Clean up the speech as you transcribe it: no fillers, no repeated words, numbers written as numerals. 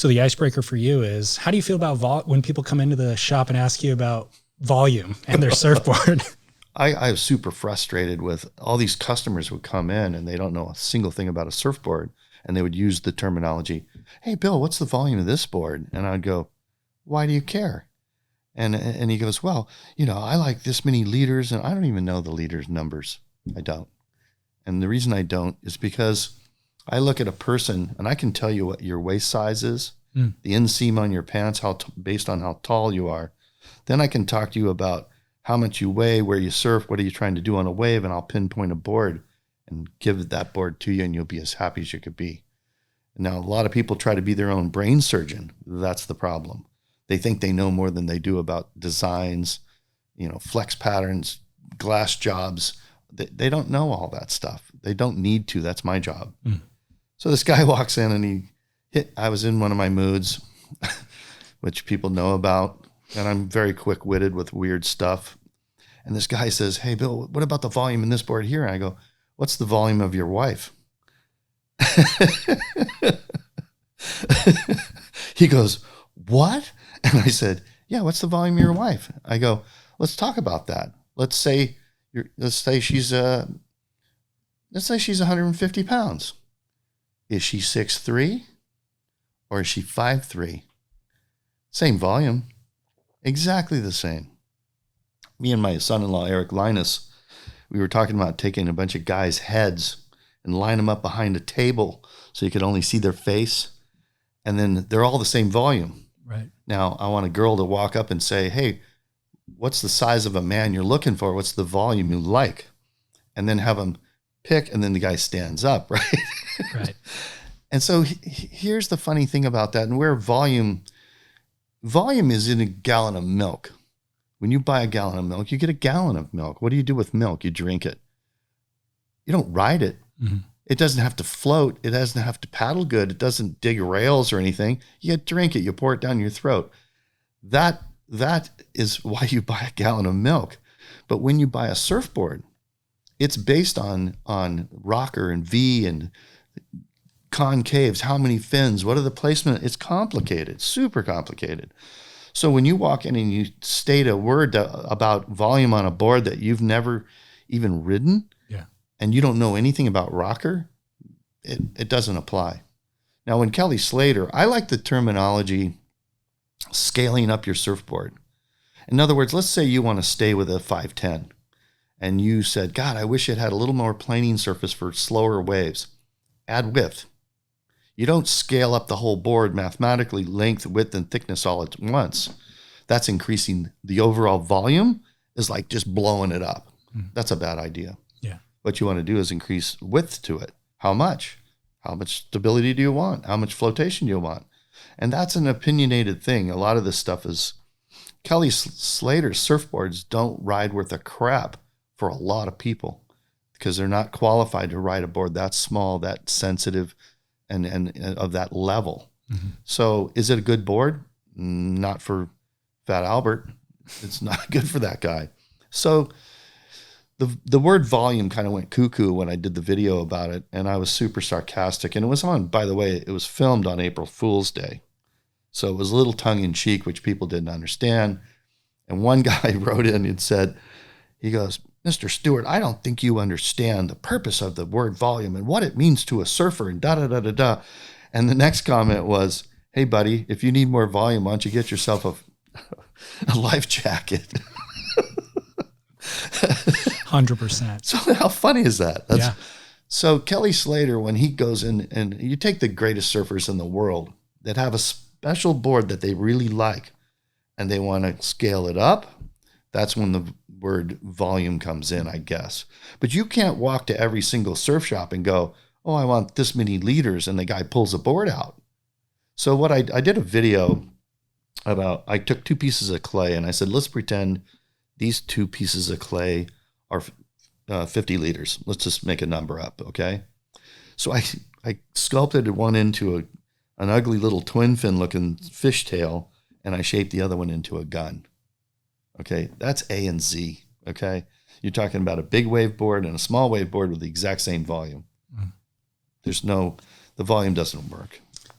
So the icebreaker for you is, how do you feel about when people come into the shop and ask you about volume and their surfboard? I was super frustrated with all these customers would come in and they don't know a single thing about a surfboard. And they would use the terminology, "Hey, Bill, what's the volume of this board?" And I'd go, "Why do you care?" And he goes, "Well, I like this many liters," and I don't even know the liters numbers. I don't. And the reason I don't is because I look at a person and I can tell you what your waist size is, the inseam on your pants, based on how tall you are. Then I can talk to you about how much you weigh, where you surf, what are you trying to do on a wave, and I'll pinpoint a board and give that board to you, and you'll be as happy as you could be. Now, a lot of people try to be their own brain surgeon. That's the problem. They think they know more than they do about designs, flex patterns, glass jobs. They don't know all that stuff. They don't need to. That's my job. So this guy walks in and I was in one of my moods, which people know about, and I'm very quick-witted with weird stuff. And this guy says, "Hey, Bill, what about the volume in this board here?" And I go, "What's the volume of your wife?" He goes, "What?" And I said, "Yeah, what's the volume of your wife?" I go, "Let's talk about that. Let's say she's 150 pounds. Is she 6'3" or is she 5'3"? Same volume. Exactly the same. Me and my son-in-law, Eric Linus, we were talking about taking a bunch of guys' heads and line them up behind a table so you could only see their face. And then they're all the same volume. Right. Now, I want a girl to walk up and say, "Hey, what's the size of a man you're looking for? What's the volume you like?" And then have them pick, and then the guy stands up, right? Right. And so here's the funny thing about that, and where volume is in a gallon of milk. When you buy a gallon of milk, you get a gallon of milk. What do you do with milk? You drink it. You don't ride it. Mm-hmm. It doesn't have to float. It doesn't have to paddle good. It doesn't dig rails or anything. You drink it. You pour it down your throat. That is why you buy a gallon of milk. But when you buy a surfboard, it's based on rocker and V and concaves, how many fins, what are the placement. It's complicated, super complicated. So when you walk in and you state a word about volume on a board that you've never even ridden, and you don't know anything about rocker, it doesn't apply. Now, when Kelly Slater, I like the terminology scaling up your surfboard. In other words, let's say you want to stay with a 510, and you said, "God, I wish it had a little more planing surface for slower waves." Add width. You don't scale up the whole board mathematically, length, width, and thickness all at once. That's increasing the overall volume, is like just blowing it up. That's a bad idea. Yeah. What you want to do is increase width to it. How much? How much stability do you want? How much flotation do you want? And that's an opinionated thing. A lot of this stuff is, Kelly Slater's surfboards don't ride worth a crap for a lot of people because they're not qualified to ride a board that small, that sensitive, and of that level. Mm-hmm. So is it a good board? Not for Fat Albert. It's not good for that guy. So the word volume kind of went cuckoo when I did the video about it, and I was super sarcastic. And it was on, by the way, it was filmed on April Fool's Day. So it was a little tongue-in-cheek, which people didn't understand. And one guy wrote in and said, he goes, "Mr. Stewart, I don't think you understand the purpose of the word volume and what it means to a surfer and da-da-da-da-da." And the next comment was, "Hey, buddy, if you need more volume, why don't you get yourself a life jacket?" 100%. So how funny is that? Yeah. So Kelly Slater, when he goes in, and you take the greatest surfers in the world that have a special board that they really like, and they want to scale it up, that's when the word volume comes in, I guess. But you can't walk to every single surf shop and go, "Oh, I want this many liters," and the guy pulls a board out. So what I did a video about, I took 2 pieces of clay and I said, let's pretend these 2 pieces of clay are 50 liters. Let's just make a number up, okay? So I sculpted one into an ugly little twin fin looking fishtail, and I shaped the other one into a gun. Okay, that's A and Z, okay? You're talking about a big wave board and a small wave board with the exact same volume. The volume doesn't work.